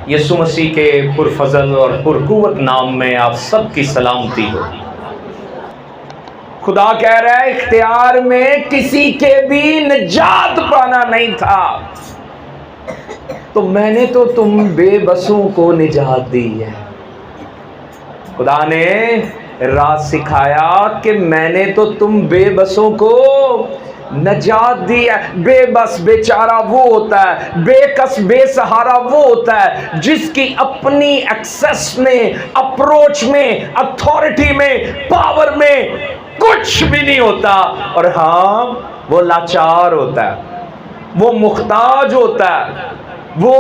یسوع مسیح کے پرفضل اور پرقوت نام میں آپ سب کی سلامتی ہو۔ خدا کہہ رہا ہے اختیار میں کسی کے بھی نجات پانا نہیں تھا، تو میں نے تو تم بے بسوں کو نجات دی ہے۔ خدا نے راز سکھایا کہ میں نے تو تم بے بسوں کو نجات دی ہے۔ بے بس بیچارہ وہ ہوتا ہے، بے کس بے سہارا وہ ہوتا ہے جس کی اپنی ایکسس میں، اپروچ میں، اتھارٹی میں، پاور میں کچھ بھی نہیں ہوتا، اور ہاں وہ لاچار ہوتا ہے، وہ محتاج ہوتا ہے، وہ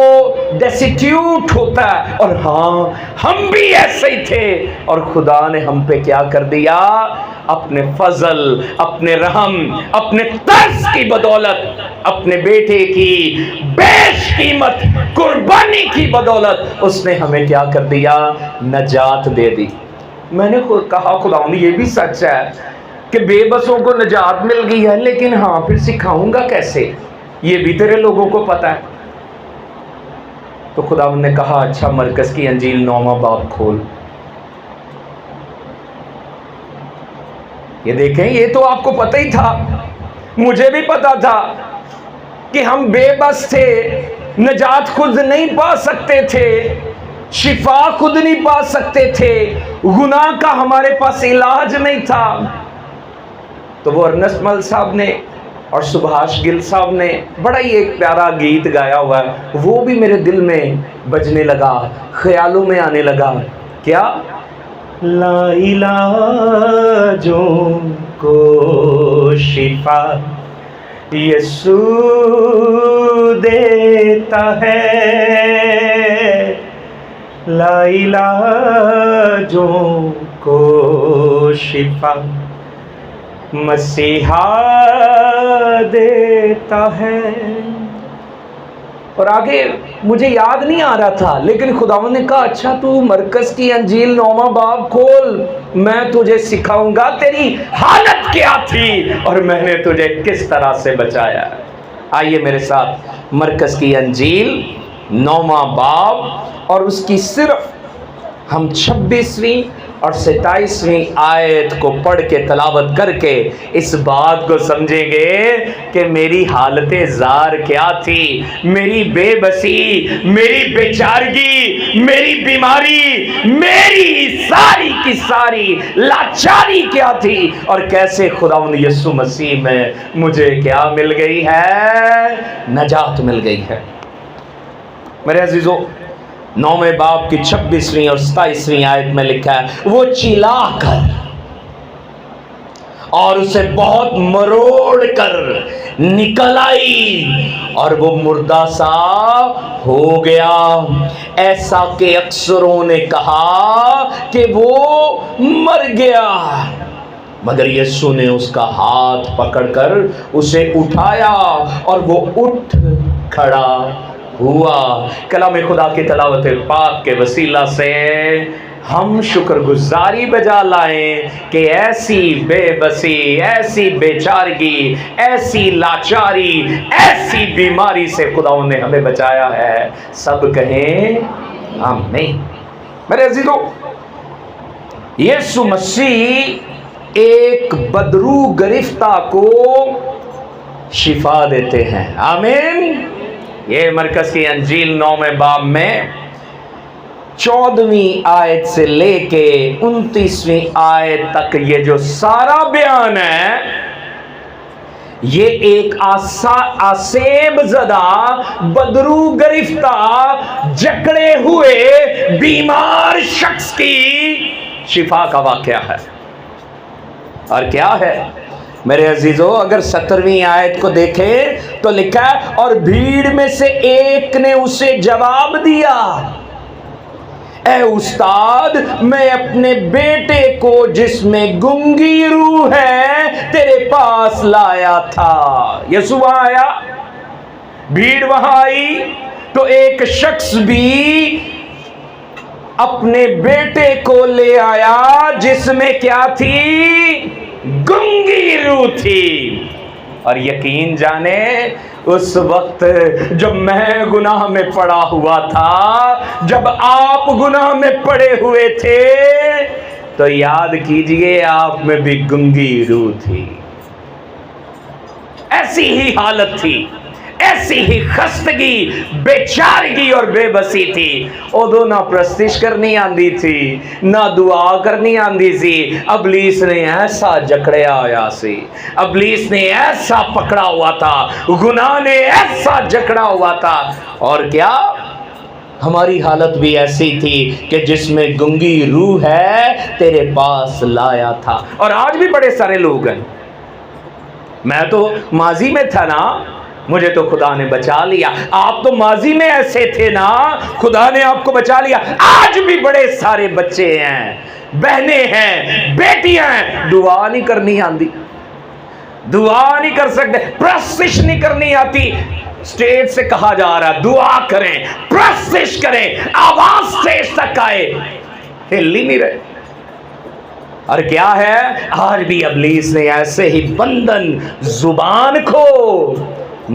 ڈیسٹیوٹ ہوتا ہے، اور ہاں ہم بھی ایسے ہی تھے، اور خدا نے ہم پہ کیا کر دیا؟ اپنے فضل، اپنے رحم، اپنے ترس کی بدولت، اپنے بیٹے کی بیش قیمت قربانی کی بدولت اس نے ہمیں کیا کر دیا؟ نجات دے دی۔ میں نے خود کہا خداوند یہ بھی سچ ہے کہ بے بسوں کو نجات مل گئی ہے، لیکن ہاں پھر سکھاؤں گا کیسے؟ یہ بھی تیرے لوگوں کو پتہ ہے۔ تو خداوند نے کہا اچھا مرکز کی انجیل 9واں باب کھول۔ یہ دیکھیں، یہ تو آپ کو پتہ ہی تھا، مجھے بھی پتا تھا کہ ہم بے بس تھے، نجات خود نہیں پا سکتے تھے، شفا خود نہیں پا سکتے تھے، گناہ کا ہمارے پاس علاج نہیں تھا۔ تو وہ ارنسٹ مل صاحب نے اور سبھاش گل صاحب نے بڑا ہی ایک پیارا گیت گایا ہوا ہے، وہ بھی میرے دل میں بجنے لگا، خیالوں میں آنے لگا۔ کیا؟ لا علاجوں کو شفا یسوع دیتا ہے، لا علاجوں کو شفا مسیحا دیتا ہے۔ اور آگے مجھے یاد نہیں آ رہا تھا، لیکن خداوند نے کہا اچھا تو مرکز کی انجیل 9واں باب کھول، میں تجھے سکھاؤں گا تیری حالت کیا تھی اور میں نے تجھے کس طرح سے بچایا۔ آئیے میرے ساتھ مرکز کی انجیل 9واں باب، اور اس کی صرف ہم 26ویں اور 27ویں آیت کو پڑھ کے تلاوت کر کے اس بات کو سمجھیں گے کہ میری حالت زار کیا تھی، میری بے بسی، میری بیچارگی، میری بیماری، میری ساری کی ساری لاچاری کیا تھی، اور کیسے خداوند یسوع مسیح میں مجھے کیا مل گئی ہے؟ نجات مل گئی ہے۔ میرے عزیزو، 9ویں باب کی 26ویں اور 27ویں آیت میں لکھا ہے وہ چلا کر اور اسے بہت مروڑ کر نکل آئی اور وہ مردہ سا ہو گیا، ایسا کہ اکثروں نے کہا کہ وہ مر گیا، مگر یسوع نے اس کا ہاتھ پکڑ کر اسے اٹھایا اور وہ اٹھ کھڑا ہوا۔ کلام خدا کی تلاوت پاک کے وسیلہ سے ہم شکر گزاری بجا لائیں کہ ایسی بے بسی، ایسی بیچارگی، ایسی لاچاری، ایسی بیماری سے خدا نے ہمیں بچایا ہے۔ سب کہیں آمین۔ میرے عزیزو، یسوع مسیح ایک بدرو گرفتہ کو شفا دیتے ہیں۔ آمین۔ یہ مرکز کی انجیل 9ویں باب میں 14ویں آیت سے لے کے 29ویں آیت تک یہ جو سارا بیان ہے، یہ ایک آسیب زدہ، بدرو گرفتہ، جکڑے ہوئے بیمار شخص کی شفا کا واقعہ ہے۔ اور کیا ہے میرے عزیزو؟ اگر 17ویں آیت کو دیکھیں تو لکھا ہے اور بھیڑ میں سے ایک نے اسے جواب دیا، اے استاد، میں اپنے بیٹے کو جس میں گنگی روح ہے تیرے پاس لایا تھا۔ یسوع آیا، بھیڑ وہاں آئی، تو ایک شخص بھی اپنے بیٹے کو لے آیا جس میں کیا تھی؟ گنگی روح تھی۔ اور یقین جانے اس وقت جب میں گناہ میں پڑا ہوا تھا، جب آپ گناہ میں پڑے ہوئے تھے، تو یاد کیجئے آپ میں بھی گنگی روح تھی، ایسی ہی حالت تھی، ایسی ہی خستگی، بیچارگی اور بے بسی تھی۔ ادو نہ پرستش کرنی آندی تھی، نہ دعا کرنی آندی سی۔ ابلیس نے ایسا جکڑیا ہوا سی، ابلیس نے ایسا پکڑا ہوا تھا، گناہ نے ایسا جکڑا ہوا تھا۔ اور کیا ہماری حالت بھی ایسی تھی کہ جس میں گنگی روح ہے تیرے پاس لایا تھا۔ اور آج بھی بڑے سارے لوگ ہیں، میں تو ماضی میں تھا نا، مجھے تو خدا نے بچا لیا، آپ تو ماضی میں ایسے تھے نا، خدا نے آپ کو بچا لیا۔ آج بھی بڑے سارے بچے ہیں، بہنیں ہیں، بیٹیاں ہیں، دعا نہیں کرنی آندی، دعا نہیں کر سکتے، پرستش نہیں کرنی آتی۔ اسٹیج سے کہا جا رہا ہے دعا کریں، پرستش کریں، آواز اسٹیج تک آئے، ہل ہی نہیں رہے۔ اور کیا ہے، آج بھی ابلیس نے ایسے ہی بندن زبان کو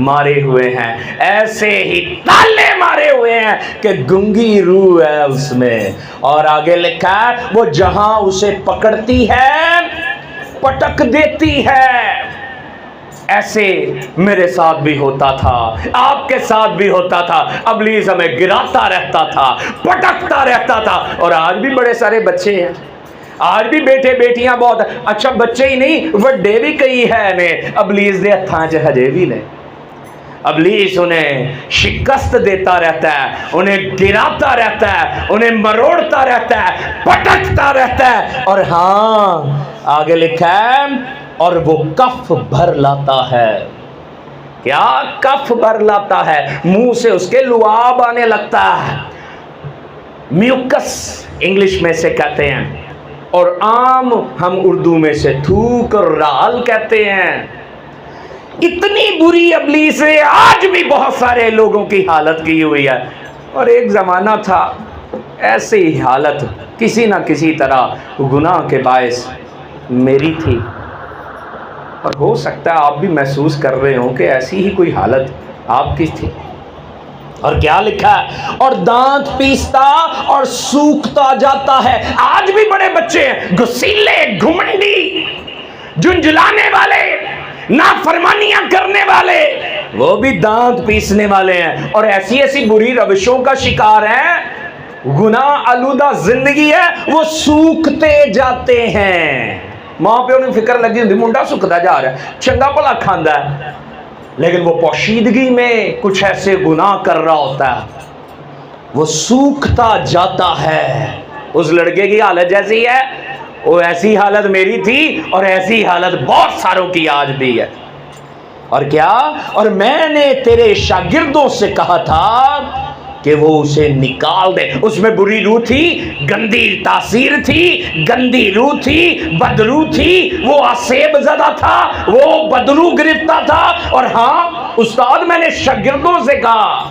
مارے ہوئے ہیں، ایسے ہی تالے مارے ہوئے ہیں کہ گنگی روح ہے اس میں۔ اور آگے لکھا ہے وہ جہاں اسے پکڑتی ہے پٹک دیتی ہے۔ ایسے میرے ساتھ بھی ہوتا تھا، آپ کے ساتھ بھی ہوتا تھا، ابلیس ہمیں گراتا رہتا تھا، پٹکتا رہتا تھا۔ اور آج بھی بڑے سارے بچے ہیں، آج بھی بیٹے بیٹیاں بہت، اچھا بچے ہی نہیں وڈے بھی کئی ہے نے ابلیس دے ہتھاں چ ہجے بھی نے۔ ابلیس انہیں شکست دیتا رہتا ہے، انہیں گراتا رہتا ہے، انہیں مروڑتا رہتا ہے، پٹکتا رہتا ہے۔ اور ہاں آگے لکھا ہے اور وہ کف بھر لاتا ہے۔ کیا کف بھر لاتا ہے؟ منہ سے اس کے لعاب آنے لگتا ہے، میوکس انگلش میں سے کہتے ہیں، اور عام ہم اردو میں سے تھوک اور رال کہتے ہیں۔ اتنی بری ابلیس نے آج بھی بہت سارے لوگوں کی حالت کی ہوئی ہے۔ اور ایک زمانہ تھا ایسی حالت کسی نہ کسی طرح گناہ کے باعث میری تھی، اور ہو سکتا ہے آپ بھی محسوس کر رہے ہوں کہ ایسی ہی کوئی حالت آپ کی تھی۔ اور کیا لکھا ہے اور دانت پیستا اور سوکھتا جاتا ہے۔ آج بھی بڑے بچے ہیں، گسیلے، گھمنڈی، جنجلانے والے، نافرمانیاں کرنے والے، وہ بھی دانت پیسنے والے ہیں، اور ایسی ایسی بری روشوں کا شکار ہیں، گناہ آلودہ زندگی ہے، وہ سوکھتے جاتے ہیں۔ ماں پیو نے فکر لگی ہوندی منڈا سکھدا جا رہا ہے، چنگا بھلا کھاندا ہے، لیکن وہ پوشیدگی میں کچھ ایسے گناہ کر رہا ہوتا ہے، وہ سوکھتا جاتا ہے۔ اس لڑکے کی حالت جیسی ہے، وہ ایسی حالت میری تھی، اور ایسی حالت بہت ساروں کی آج بھی ہے۔ اور کیا، اور میں نے تیرے شاگردوں سے کہا تھا کہ وہ اسے نکال دے۔ اس میں بری روح تھی، گندی تاثیر تھی، گندی روح تھی، بدرو تھی، وہ آسیب زدہ تھا، وہ بدرو گرفتا تھا۔ اور ہاں استاد میں نے شاگردوں سے کہا،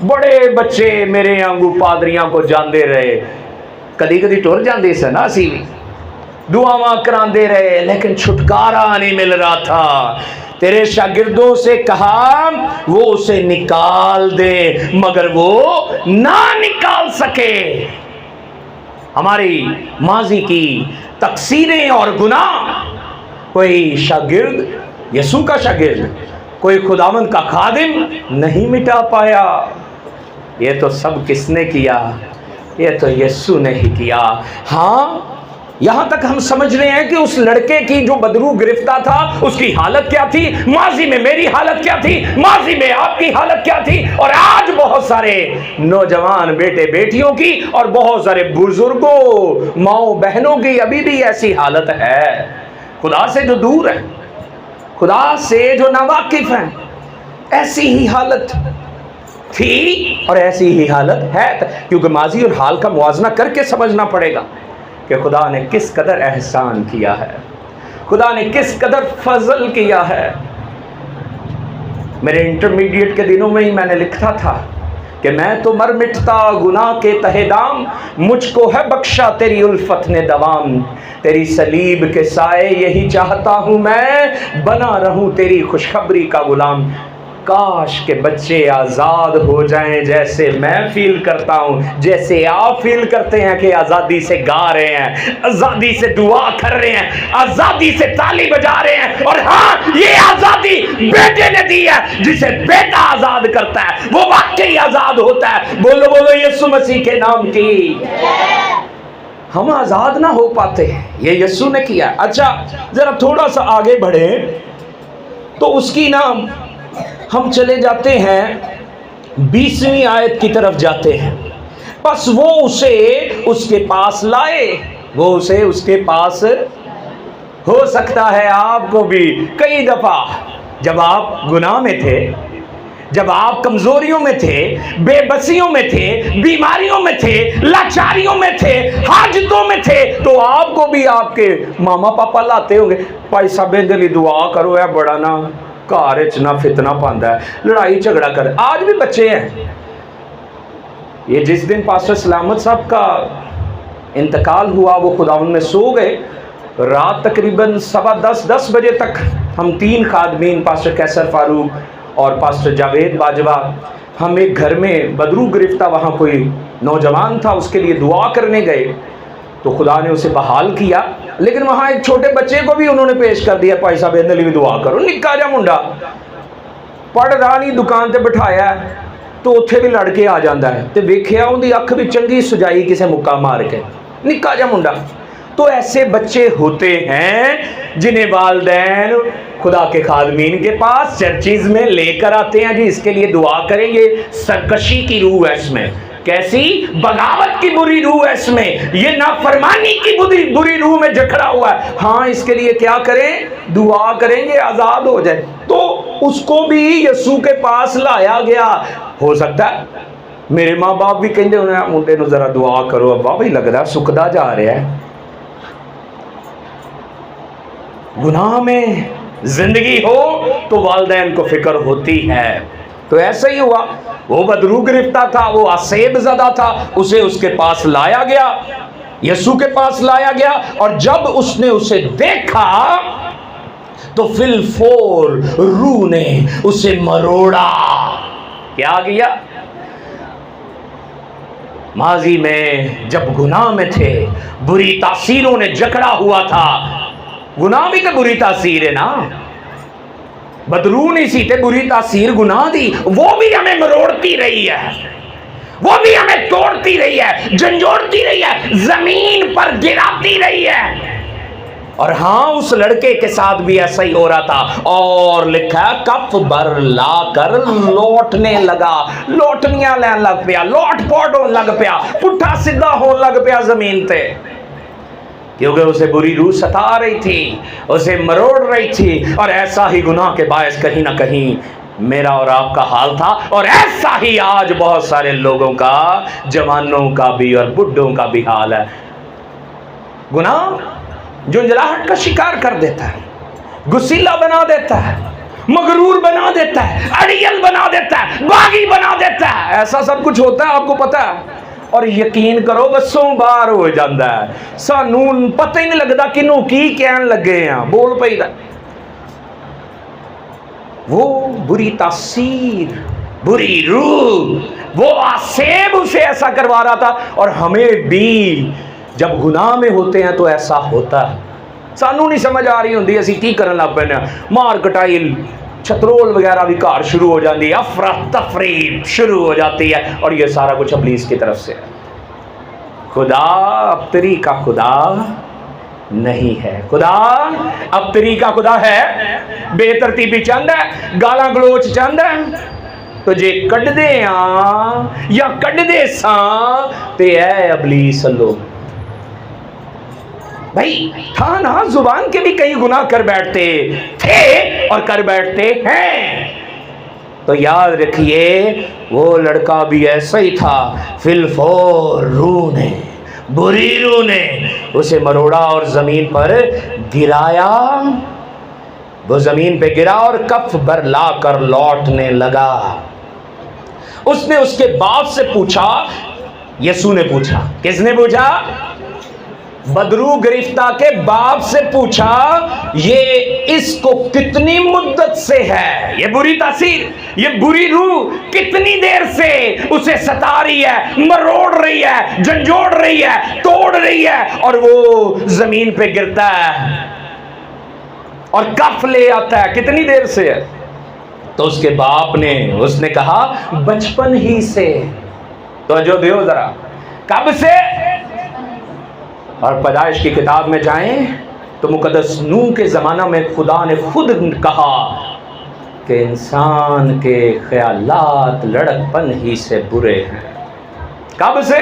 بڑے بچے میرے آنگو پادریاں کو جاندے رہے، کدی کدی ٹر جاندے سے نا، اسی بھی دعاواں کراندے رہے، لیکن چھٹکارا نہیں مل رہا تھا۔ تیرے شاگردوں سے کہا وہ اسے نکال دے، مگر وہ نہ نکال سکے۔ ہماری ماضی کی تقصیریں اور گناہ، کوئی شاگرد، یسوع کا شاگرد، کوئی خداوند کا خادم نہیں مٹا پایا۔ یہ تو سب کس نے کیا؟ یہ تو یسوع نے ہی کیا۔ ہاں یہاں تک ہم سمجھ رہے ہیں کہ اس لڑکے کی جو بدرو گرفتہ تھا اس کی حالت کیا تھی، ماضی میں میری حالت کیا تھی، ماضی میں آپ کی حالت کیا تھی، اور آج بہت سارے نوجوان بیٹے بیٹیوں کی اور بہت سارے بزرگوں ماؤں بہنوں کی ابھی بھی ایسی حالت ہے۔ خدا سے جو دور ہے، خدا سے جو ناواقف ہیں، ایسی ہی حالت تھی اور ایسی ہی حالت ہے، کیونکہ ماضی اور حال کا موازنہ کر کے سمجھنا پڑے گا کہ خدا نے کس قدر احسان کیا ہے، خدا نے کس قدر فضل کیا ہے۔ میرے انٹرمیڈیٹ کے دنوں میں ہی میں نے لکھا تھا کہ میں تو مر مٹتا گناہ کے تہ دام، مجھ کو ہے بخشا تیری الفت نے دوام، تیری صلیب کے سائے یہی چاہتا ہوں میں، بنا رہوں تیری خوشخبری کا غلام۔ کاش کہ بچے آزاد ہو جائیں جیسے میں فیل کرتا ہوں، جیسے آپ فیل کرتے ہیں کہ آزادی سے گا رہے ہیں، آزادی سے دعا کر رہے ہیں، آزادی سے تالی بجا رہے ہیں۔ اور ہاں، یہ آزادی بیٹے نے دی ہے، جسے بیٹا آزاد کرتا ہے وہ واقعی آزاد ہوتا ہے۔ بولو بولو یسوع مسیح کے نام کی۔ ہم آزاد نہ ہو پاتے، یہ یسوع نے کیا۔ اچھا ذرا تھوڑا سا آگے بڑھیں تو اس کی نام ہم چلے جاتے ہیں 20ویں آیت کی طرف جاتے ہیں۔ بس وہ اسے اس کے پاس لائے، وہ اسے اس کے پاس، ہو سکتا ہے آپ کو بھی کئی دفعہ جب آپ گناہ میں تھے، جب آپ کمزوریوں میں تھے، بے بسیوں میں تھے، بیماریوں میں تھے، لاچاریوں میں تھے، حاجتوں میں تھے، تو آپ کو بھی آپ کے ماما پاپا لاتے ہوں گے، بھائی صاحب دے لیے دعا کرو، ہے بڑا نا گھر نہ فتنہ پاندا ہے، لڑائی جھگڑا کر۔ آج بھی بچے ہیں۔ یہ جس دن پاسٹر سلامت صاحب کا انتقال ہوا وہ خداوند میں سو گئے، رات تقریباً 10:15 بجے تک ہم 3 خادمین، پاسٹر کیسر فاروق اور پاسٹر جاوید باجوہ، ہم ایک گھر میں بدرو گرفتہ، وہاں کوئی نوجوان تھا، اس کے لیے دعا کرنے گئے تو خدا نے اسے بحال کیا، لیکن وہاں ایک چھوٹے بچے کو بھی انہوں نے پیش کر دیا، بھائی صاحب اندر بھی دعا کرو، نکا جا منڈا پڑھ رہا نہیں، دکان تے بٹھایا ہے تو اتھے بھی لڑ کے آ جاندہ ہے، تے ویکھیا ان دی اکھ بھی چنگی سجائی کسے مکہ مار کے، نکا جا منڈا۔ تو ایسے بچے ہوتے ہیں جنہیں والدین خدا کے خادمین کے پاس چرچیز میں لے کر آتے ہیں، جی اس کے لیے دعا کریں گے۔ سرکشی کی روح ہے اس میں، کیسی بغاوت کی بری روح ہے اس میں، یہ نافرمانی کی بری روح میں جکڑا ہوا ہے، ہاں اس کے لیے کیا کریں؟ دعا کریں گے آزاد ہو جائے۔ تو اس کو بھی یسوع کے پاس لایا گیا۔ ہو سکتا ہے میرے ماں باپ بھی کہندے ہونے منڈے نو ذرا دعا کرو، ابا بھی لگدا سکدا جا رہا ہے، گناہ میں زندگی ہو تو والدین کو فکر ہوتی ہے۔ تو ایسا ہی ہوا، وہ بدرو گرفتہ تھا، وہ آسیب زدہ تھا، اسے اس کے پاس لایا گیا، یسوع کے پاس لایا گیا، اور جب اس نے اسے دیکھا تو فی الفور روح نے اسے مروڑا۔ کیا کیا؟ ماضی میں جب گناہ میں تھے، بری تاثیروں نے جکڑا ہوا تھا، گناہ بھی تو بری تاثیر ہے نا، بدرو نہیں سی تے بری تاثیر گناہ دی، وہ بھی ہمیں مروڑتی رہی ہے، وہ بھی ہمیں توڑتی رہی ہے، جھنجھوڑتی رہی ہے، زمین پر گراتی رہی ہے۔ اور ہاں اس لڑکے کے ساتھ بھی ایسا ہی ہو رہا تھا، اور لکھا کف بھر لا کر لوٹنے لگا، لوٹنیاں لین لگ پیا، لوٹ پوٹ ہون لگ پیا، پٹھا سدھا ہون لگ پیا زمین تے، کیونکہ اسے بری روح ستا رہی تھی، اسے مروڑ رہی تھی، اور ایسا ہی گناہ کے باعث کہیں نہ کہیں میرا اور آپ کا حال تھا، اور ایسا ہی آج بہت سارے لوگوں کا، جوانوں کا بھی اور بڈھوں کا بھی حال ہے۔ گناہ جنجلاہٹ کا شکار کر دیتا ہے، گسیلا بنا دیتا ہے، مغرور بنا دیتا ہے، اڑیل بنا دیتا ہے، باغی بنا دیتا ہے، ایسا سب کچھ ہوتا ہے، آپ کو پتا ہے۔ اور یقین کرو بسوں باہر ہو جاندہ ہے، سانوں پتہ ہی نہیں لگتا کنوں کی کہن لگے ہیں، بول پئی دا۔ وہ بری تاثیر، بری روح، وہ آسیب اسے ایسا کروا رہا تھا، اور ہمیں بھی جب گناہ میں ہوتے ہیں تو ایسا ہوتا ہے، سانوں نہیں سمجھ آ رہی ہوندی اسی کی کرن لگ پے، مار کٹائی چھترول وغیرہ بھی کار شروع ہو جاتی ہے، افراتفری شروع ہو جاتی ہے، اور یہ سارا کچھ ابلیس کی طرف سے ہے۔ خدا ابتری کا خدا نہیں ہے، خدا ابتری کا خدا ہے، بے ترتیبی چاہند ہے، گالاں گلوچ چاہند ہے، تو جے کڈ دے آں یا کڈ دے ساں تے اے ابلیس لوگ بھائی تھا نا، زبان کے بھی کئی گناہ کر بیٹھتے تھے اور کر بیٹھتے ہیں، تو یاد رکھیے وہ لڑکا بھی ایسا ہی تھا، فی الفور روح نے، بری روح نے اسے مروڑا اور زمین پر گرایا، وہ زمین پہ گرا اور کف بر لا کر لوٹنے لگا۔ اس نے اس کے باپ سے پوچھا، یسوع نے پوچھا، کس نے پوچھا؟ بدرو گرفتہ کے باپ سے پوچھا، یہ اس کو کتنی مدت سے ہے، یہ بری تاثیر، یہ بری روح کتنی دیر سے اسے ستا رہی ہے، مروڑ رہی ہے، جھنجھوڑ رہی ہے، توڑ رہی ہے، اور وہ زمین پہ گرتا ہے اور کف لے آتا ہے، کتنی دیر سے ہے؟ تو اس کے باپ نے، اس نے کہا بچپن ہی سے۔ توجہ دیو ذرا، کب سے؟ اور پیدائش کی کتاب میں جائیں تو مقدس نوح کے زمانہ میں خدا نے خود کہا کہ انسان کے خیالات لڑکپن ہی سے برے ہیں۔ کب سے؟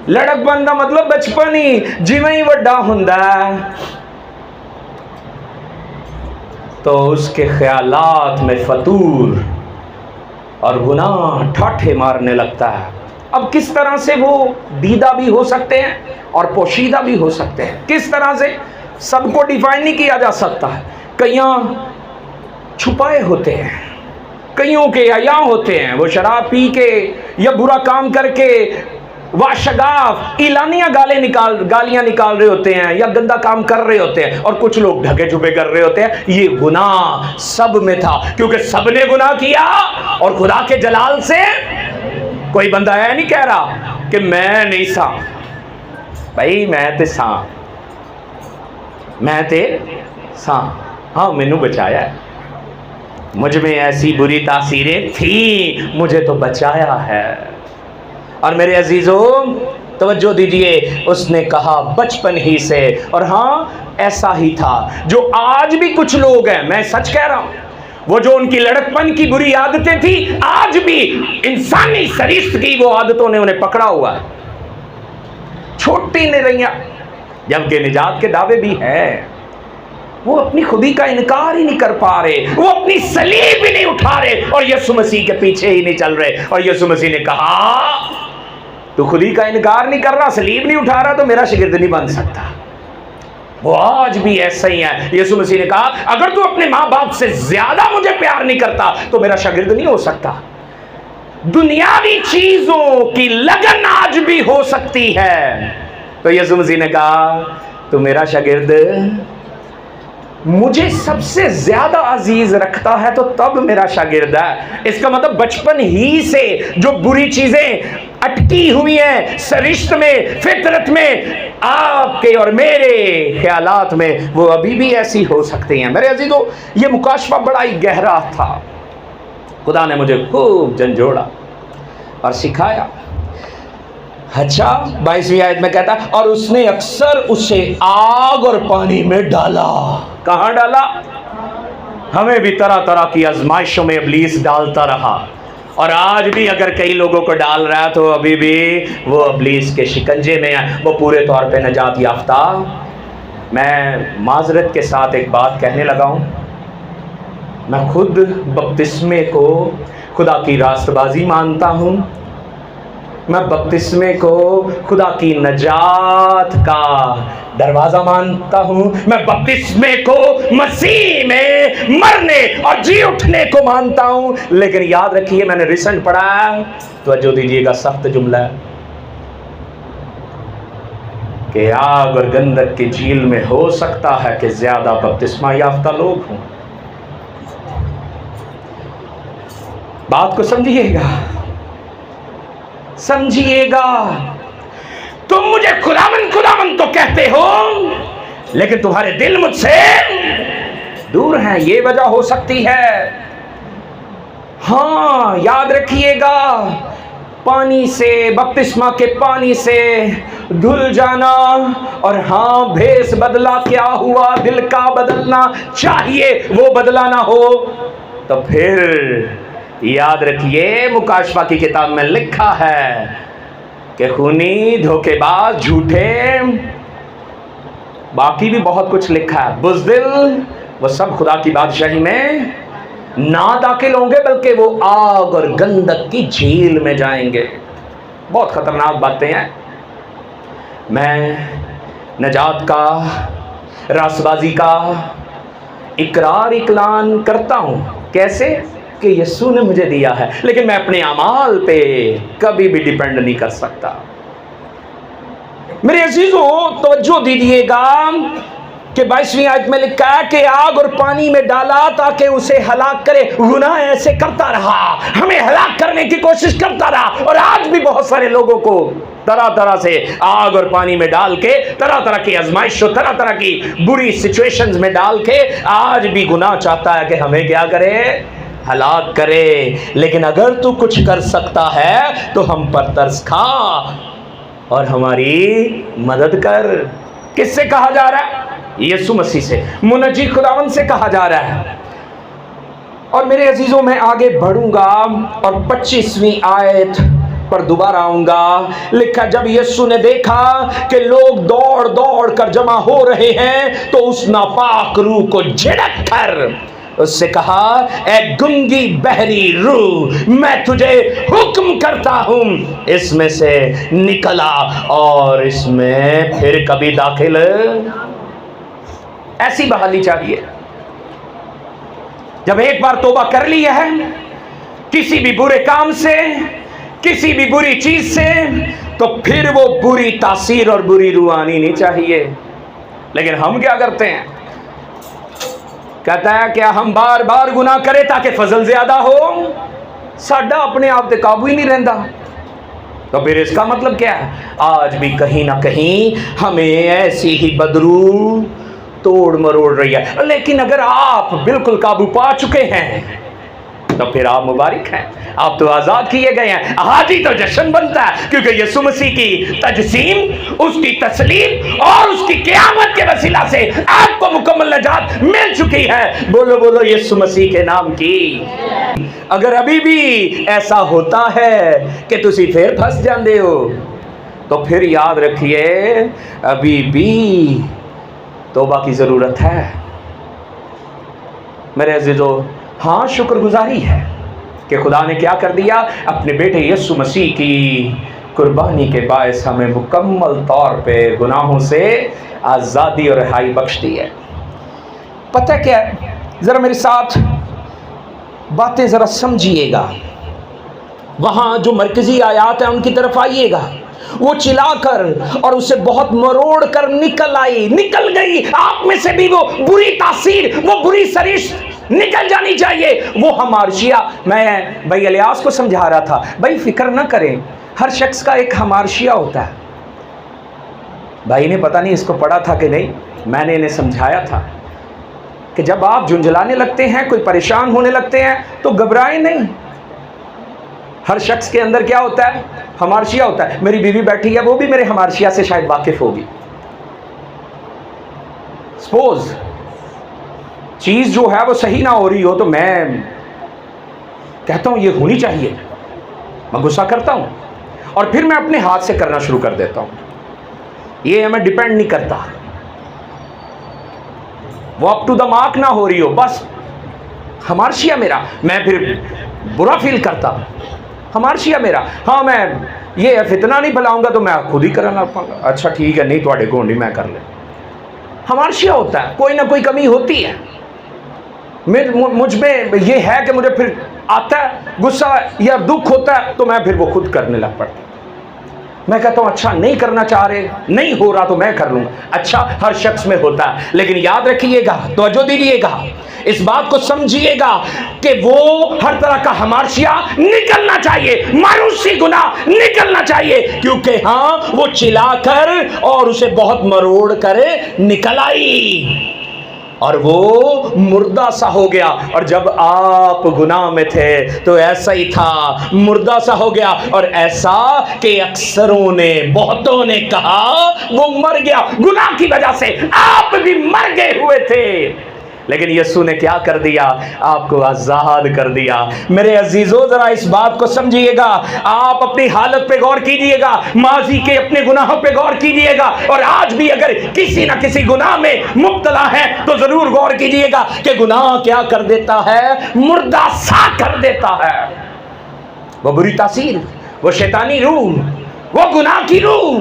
لڑکپن کا مطلب بچپن ہی، جویں ہی وڈا ہوندا ہے تو اس کے خیالات میں فتور اور گناہ ٹھاٹھے مارنے لگتا ہے۔ اب کس طرح سے وہ دیدہ بھی ہو سکتے ہیں اور پوشیدہ بھی ہو سکتے ہیں، کس طرح سے سب کو ڈیفائن نہیں کیا جا سکتا ہے۔ کئیاں چھپائے ہوتے ہیں، کئیوں کے عیاں ہوتے ہیں، وہ شراب پی کے یا برا کام کر کے واشگاف اعلانیہ گالیاں نکال رہے ہوتے ہیں یا گندا کام کر رہے ہوتے ہیں، اور کچھ لوگ ڈھکے چھپے کر رہے ہوتے ہیں۔ یہ گناہ سب میں تھا، کیونکہ سب نے گناہ کیا، اور خدا کے جلال سے کوئی بندہ ہے نہیں کہہ رہا کہ میں نہیں سا، بھائی میں تے سا، ہاں مینوں بچایا ہے، مجھ میں ایسی بری تاثیریں تھیں، مجھے تو بچایا ہے۔ اور میرے عزیزوں توجہ دیجئے، اس نے کہا بچپن ہی سے، اور ہاں ایسا ہی تھا جو آج بھی کچھ لوگ ہیں، میں سچ کہہ رہا ہوں، وہ جو ان کی لڑکپن کی بری عادتیں تھی، آج بھی انسانی سرشت کی وہ عادتوں نے انہیں پکڑا ہوا ہے، چھوٹی نہیں رہیاں، جبکہ نجات کے دعوے بھی ہیں۔ وہ اپنی خودی کا انکار ہی نہیں کر پا رہے، وہ اپنی صلیب ہی نہیں اٹھا رہے، اور یسوع مسیح کے پیچھے ہی نہیں چل رہے۔ اور یسوع مسیح نے کہا تو خودی کا انکار نہیں کر رہا، صلیب نہیں اٹھا رہا، تو میرا شاگرد نہیں بن سکتا۔ وہ آج بھی ایسا ہی ہے۔ یسوع مسیح نے کہا اگر تو اپنے ماں باپ سے زیادہ مجھے پیار نہیں کرتا تو میرا شاگرد نہیں ہو سکتا۔ دنیاوی چیزوں کی لگن آج بھی ہو سکتی ہے، تو یسوع مسیح نے کہا تو میرا شاگرد مجھے سب سے زیادہ عزیز رکھتا ہے تو تب میرا شاگرد ہے۔ اس کا مطلب بچپن ہی سے جو بری چیزیں اٹکی ہوئی ہیں سرشت میں، فطرت میں، آپ کے اور میرے خیالات میں، وہ ابھی بھی ایسی ہو سکتی ہیں۔ میرے عزیزو، یہ مکاشفہ بڑا ہی گہرا تھا، خدا نے مجھے خوب جھنجھوڑا اور سکھایا۔ اچھا 22ویں آیت میں کہتا ہے اور اس نے اکثر اسے آگ اور پانی میں ڈالا۔ کہاں ڈالا؟ ہمیں بھی طرح طرح کی آزمائشوں میں ابلیس ڈالتا رہا، اور آج بھی اگر کئی لوگوں کو ڈال رہا ہے تو ابھی بھی وہ ابلیس کے شکنجے میں ہے، وہ پورے طور پہ نجات یافتہ۔ میں معذرت کے ساتھ ایک بات کہنے لگا ہوں، میں خود بپتسمے کو خدا کی راست بازی مانتا ہوں، میں بپتسمے کو خدا کی نجات کا دروازہ مانتا ہوں، میں بپتسمے کو مسیح میں مرنے اور جی اٹھنے کو مانتا ہوں، لیکن یاد رکھیے میں نے ریسنٹ پڑھا ہے، توجہ دیجیے گا، سخت جملہ ہے کہ آگ اور گندک کی جھیل میں ہو سکتا ہے کہ زیادہ بپتسمہ یافتہ لوگ ہوں۔ بات کو سمجھیے گا، سمجھیے گا۔ تم مجھے خداوند تو کہتے ہو، لیکن تمہارے دل مجھ سے دور ہیں، یہ وجہ ہو سکتی ہے۔ ہاں یاد رکھیے گا، پانی سے، بپتسمہ کے پانی سے دھل جانا، اور ہاں بھیس بدلا کیا ہوا، دل کا بدلنا چاہیے، وہ بدلا نہ ہو تو پھر یاد رکھیے مکاشفہ کی کتاب میں لکھا ہے کہ خونی، دھوکے باز، جھوٹے، باقی بھی بہت کچھ لکھا ہے، بزدل، وہ سب خدا کی بادشاہی میں نہ داخل ہوں گے، بلکہ وہ آگ اور گندک کی جھیل میں جائیں گے۔ بہت خطرناک باتیں ہیں۔ میں نجات کا، راست بازی کا اقرار اعلان کرتا ہوں۔ کیسے؟ کہ یسوع نے مجھے دیا ہے، لیکن میں اپنے اعمال پہ کبھی بھی ڈیپینڈ نہیں کر سکتا۔ میرے عزیزوں توجہ دیجیے گا کہ 22ویں آیت میں لکھا ہے کہ آگ اور پانی میں ڈالا تاکہ اسے ہلاک کرے۔ گناہ ایسے کرتا رہا، ہمیں ہلاک کرنے کی کوشش کرتا رہا، اور آج بھی بہت سارے لوگوں کو طرح طرح سے آگ اور پانی میں ڈال کے، طرح طرح کی آزمائشوں، طرح طرح کی بری سچویشنز میں ڈال کے آج بھی گناہ چاہتا ہے کہ ہمیں کیا کرے؟ ہلاک کرے۔ لیکن اگر تو کچھ کر سکتا ہے تو ہم پر ترس کھا اور ہماری مدد کر۔ کس سے کہا جا رہا ہے؟ یسوع مسیح سے، منجی خداوند سے کہا جا رہا ہے۔ اور میرے عزیزوں میں آگے بڑھوں گا اور 25ویں آیت پر دوبارہ آؤں گا۔ لکھا جب یسوع نے دیکھا کہ لوگ دوڑ دوڑ کر جمع ہو رہے ہیں تو اس ناپاک روح کو جھڑک کر اس سے کہا، اے گنگی بہری روح، میں تجھے حکم کرتا ہوں اس میں سے نکلا اور اس میں پھر کبھی داخل۔ ایسی بحالی چاہیے۔ جب ایک بار توبہ کر لی ہے کسی بھی برے کام سے، کسی بھی بری چیز سے، تو پھر وہ بری تاثیر اور بری روح آنی نہیں چاہیے۔ لیکن ہم کیا کرتے ہیں؟ کہتا ہے کہ ہم بار بار گناہ کریں تاکہ فضل زیادہ ہو، ساڈا اپنے آپ تے قابو ہی نہیں رہندا۔ تو پھر اس کا مطلب کیا ہے؟ آج بھی کہیں نہ کہیں ہمیں ایسی ہی بدرو توڑ مروڑ رہی ہے۔ لیکن اگر آپ بالکل قابو پا چکے ہیں تو پھر آپ مبارک ہیں، آپ تو آزاد کیے گئے ہیں۔ آج ہی تو جشن بنتا ہے کیونکہ یسوع مسیح کی تجسیم، اس کی تسلیم اور اس کی قیامت کے وسیلہ سے آپ کو مکمل نجات مل چکی ہے۔ بولو بولو یسوع مسیح کے نام کی۔ اگر ابھی بھی ایسا ہوتا ہے کہ تسی پھر پھنس جاندے ہو تو پھر یاد رکھیے ابھی بھی توبہ کی ضرورت ہے۔ میرے عزیزو، ہاں شکر گزاری ہے کہ خدا نے کیا کر دیا؟ اپنے بیٹے یسوع مسیح کی قربانی کے باعث ہمیں مکمل طور پہ گناہوں سے آزادی اور رہائی بخش دی ہے۔ پتہ کیا ہے؟ ذرا میرے ساتھ باتیں ذرا سمجھیے گا، وہاں جو مرکزی آیات ہیں ان کی طرف آئیے گا۔ وہ چلا کر اور اسے بہت مروڑ کر نکل گئی آپ میں سے بھی وہ بری تاثیر، وہ بری سرش نکل جانی چاہیے، وہ ہمارشیا۔ میں بھائی الیاس کو سمجھا رہا تھا، بھائی فکر نہ کریں، ہر شخص کا ایک ہمارشیا ہوتا ہے۔ بھائی نے پتہ نہیں اس کو پڑھا تھا کہ نہیں، میں نے انہیں سمجھایا تھا کہ جب آپ جھنجھلانے لگتے ہیں، کوئی پریشان ہونے لگتے ہیں تو گھبرائیں نہیں۔ ہر شخص کے اندر کیا ہوتا ہے؟ ہمارشیا ہوتا ہے۔ میری بیوی بیٹھی ہے، وہ بھی میرے ہمارشیا سے شاید واقف ہوگی۔ سپوز چیز جو ہے وہ صحیح نہ ہو رہی ہو تو میں کہتا ہوں یہ ہونی چاہیے، میں غصہ کرتا ہوں اور پھر میں اپنے ہاتھ سے کرنا شروع کر دیتا ہوں۔ یہ ہمیں ڈیپینڈ نہیں کرتا، وہ اپ ٹو دا مارک نہ ہو رہی ہو، بس ہمارشیا میرا، میں پھر برا فیل کرتا ہوں۔ ہمارشیا میرا، ہاں میں یہ فتنہ نہیں پھیلاؤں گا تو میں خود ہی کرنا پاؤں گا۔ اچھا ٹھیک ہے، نہیں تواڈے کو نہیں، میں کر لیں۔ ہمارشیا ہوتا ہے، کوئی نہ کوئی کمی ہوتی ہے مجھ میں، یہ ہے کہ مجھے پھر آتا ہے غصہ یا دکھ ہوتا ہے تو میں پھر وہ خود کرنے لگ پڑتا ہوں۔ میں کہتا ہوں اچھا نہیں کرنا چاہ رہے، نہیں ہو رہا تو میں کر لوں گا۔ اچھا ہر شخص میں ہوتا ہے، لیکن یاد رکھیے گا، توجہ دیجیے گا، اس بات کو سمجھیے گا کہ وہ ہر طرح کا ہمارشیا نکلنا چاہیے، مایوسی گناہ نکلنا چاہیے، کیونکہ ہاں وہ چلا کر اور اسے بہت مروڑ کر نکل آئی اور وہ مردہ سا ہو گیا۔ اور جب آپ گناہ میں تھے تو ایسا ہی تھا، مردہ سا ہو گیا، اور ایسا کہ اکثروں نے، بہتوں نے کہا وہ مر گیا۔ گناہ کی وجہ سے آپ بھی مر گئے ہوئے تھے، لیکن یسوع نے کیا کر دیا؟ آپ کو آزاد کر دیا۔ میرے عزیزو ذرا اس بات کو سمجھیے گا، آپ اپنی حالت پہ غور کیجئے گا، ماضی کے اپنے گناہوں پہ غور کیجئے گا، اور آج بھی اگر کسی نہ کسی گناہ میں مبتلا ہے تو ضرور غور کیجئے گا کہ گناہ کیا کر دیتا ہے؟ مردہ سا کر دیتا ہے۔ وہ بری تاثیر، وہ شیطانی روح، وہ گناہ کی روح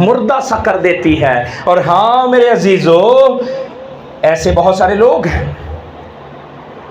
مردہ سا کر دیتی ہے۔ اور ہاں میرے عزیزو، ایسے بہت سارے لوگ ہیں،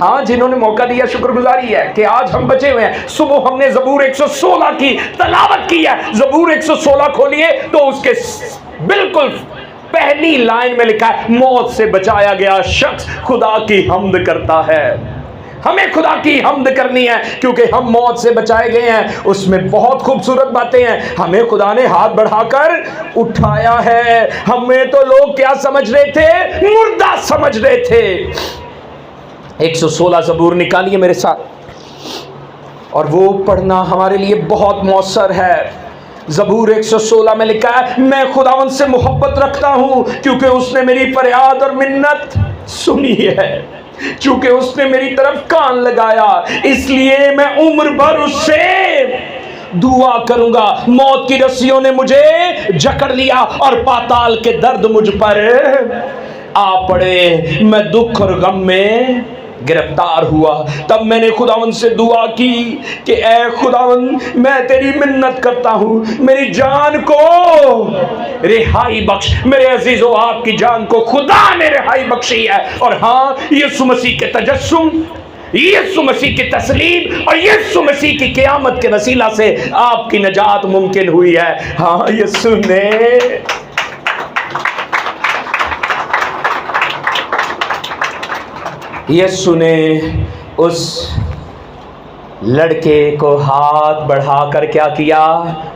ہاں جنہوں نے موقع دیا شکرگزاری ہے کہ آج ہم بچے ہوئے ہیں. صبح ہم نے زبور 116 کی تلاوت کی ہے. زبور 116 کھولیے تو اس کے بالکل پہلی لائن میں لکھا ہے موت سے بچایا گیا شخص خدا کی حمد کرتا ہے. ہمیں خدا کی حمد کرنی ہے کیونکہ ہم موت سے بچائے گئے ہیں. اس میں بہت خوبصورت باتیں ہیں. ہمیں خدا نے ہاتھ بڑھا کر اٹھایا ہے. ہمیں تو لوگ کیا سمجھ رہے تھے؟ مردہ سمجھ رہے تھے. 116 زبور نکالیے میرے ساتھ اور وہ پڑھنا ہمارے لیے بہت مؤثر ہے. زبور 116 میں لکھا ہے میں خداوند سے محبت رکھتا ہوں کیونکہ اس نے میری فریاد اور منت سنی ہے. چونکہ اس نے میری طرف کان لگایا اس لیے میں عمر بھر اس سے دعا کروں گا. موت کی رسیوں نے مجھے جکڑ لیا اور پاتال کے درد مجھ پر آ پڑے. میں دکھ اور غم میں گرفتار ہوا. تب میں نے خداوند سے دعا کی کہ اے خداوند میں تیری منت کرتا ہوں میری جان کو رہائی بخش. میرے عزیزو آپ کی جان کو خدا نے رہائی بخشی ہے. اور ہاں یسوع مسیح کے تجسم یسوع مسیح کی تسلیم اور یسوع مسیح کی قیامت کے وسیلہ سے آپ کی نجات ممکن ہوئی ہے. ہاں یسوع نے اس لڑکے کو ہاتھ بڑھا کر کیا کیا؟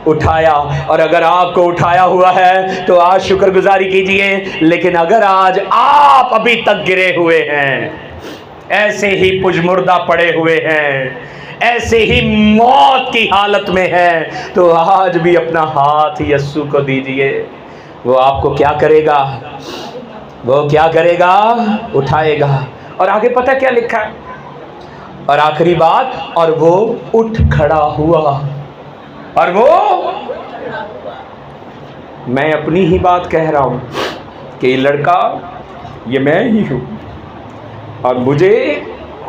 اٹھایا. اور اگر آپ کو اٹھایا ہوا ہے تو آج شکر گزاری کیجئے. لیکن اگر آج آپ ابھی تک گرے ہوئے ہیں, ایسے ہی پجمردہ پڑے ہوئے ہیں, ایسے ہی موت کی حالت میں ہیں, تو آج بھی اپنا ہاتھ یسوع کو دیجئے. وہ آپ کو کیا کرے گا؟ وہ کیا کرے گا؟ اٹھائے گا. اور آگے پتہ کیا لکھا ہے؟ اور آخری بات, اور وہ اٹھ کھڑا ہوا. اور وہ میں اپنی ہی بات کہہ رہا ہوں کہ یہ لڑکا یہ میں ہی ہوں اور مجھے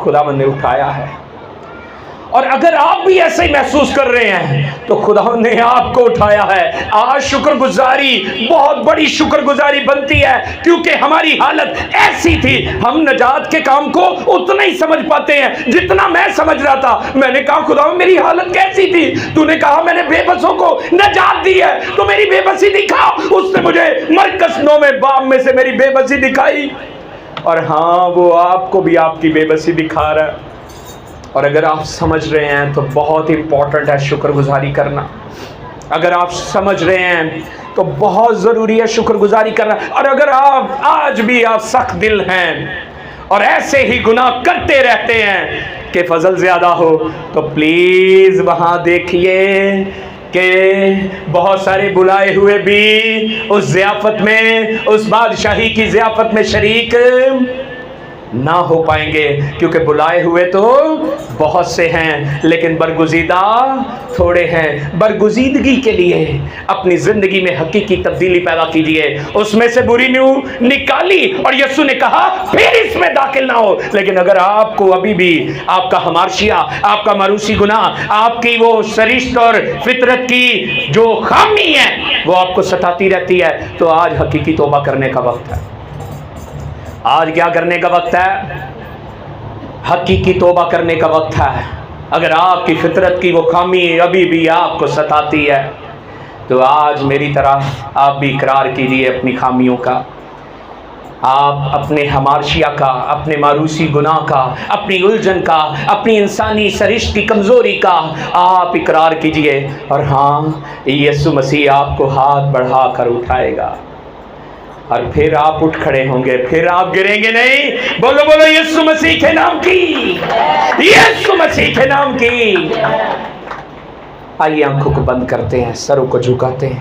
خداوند نے اٹھایا ہے. اور اگر آپ بھی ایسے ہی محسوس کر رہے ہیں تو خداوند نے آپ کو اٹھایا ہے. آج شکر گزاری, بہت بڑی شکر گزاری بنتی ہے کیونکہ ہماری حالت ایسی تھی. ہم نجات کے کام کو اتنا ہی سمجھ پاتے ہیں جتنا میں سمجھ رہا تھا. میں نے کہا خداوند میری حالت کیسی تھی؟ تو نے کہا میں نے بے بسوں کو نجات دی ہے تو میری بے بسی دکھا. اس نے مجھے مرکز 9 باب میں سے میری بے بسی دکھائی. اور ہاں وہ آپ کو بھی آپ کی بے بسی دکھا رہا ہے. اور اگر آپ سمجھ رہے ہیں تو بہت امپورٹنٹ ہے شکر گزاری کرنا. اگر آپ سمجھ رہے ہیں تو بہت ضروری ہے شکر گزاری کرنا. اور اگر آپ آج بھی آپ سخت دل ہیں اور ایسے ہی گناہ کرتے رہتے ہیں کہ فضل زیادہ ہو, تو پلیز وہاں دیکھیے کہ بہت سارے بلائے ہوئے بھی اس ضیافت میں, اس بادشاہی کی ضیافت میں شریک نہ ہو پائیں گے. کیونکہ بلائے ہوئے تو بہت سے ہیں لیکن برگزیدہ تھوڑے ہیں. برگزیدگی کے لیے اپنی زندگی میں حقیقی تبدیلی پیدا کیجئے. اس میں سے بری نیو نکالی اور یسوع نے کہا پھر اس میں داخل نہ ہو. لیکن اگر آپ کو ابھی بھی آپ کا ہمارشیا, آپ کا مروسی گناہ, آپ کی وہ سرشت اور فطرت کی جو خامی ہے وہ آپ کو ستاتی رہتی ہے, تو آج حقیقی توبہ کرنے کا وقت ہے. آج کیا کرنے کا وقت ہے؟ حقیقی توبہ کرنے کا وقت ہے. اگر آپ کی فطرت کی وہ خامی ابھی بھی آپ کو ستاتی ہے تو آج میری طرح آپ بھی اقرار کیجیے اپنی خامیوں کا. آپ اپنے ہمارشیا کا, اپنے ماروسی گناہ کا, اپنی الجھن کا, اپنی انسانی سرشت کی کمزوری کا آپ اقرار کیجیے. اور ہاں یسوع مسیح آپ کو ہاتھ بڑھا کر اٹھائے گا اور پھر آپ اٹھ کھڑے ہوں گے, پھر آپ گریں گے نہیں. بولو بولو یسوع مسیح کے نام کی, یسوع مسیح کے نام کی. آئیے آنکھوں کو بند کرتے ہیں, سروں کو جھکاتے ہیں.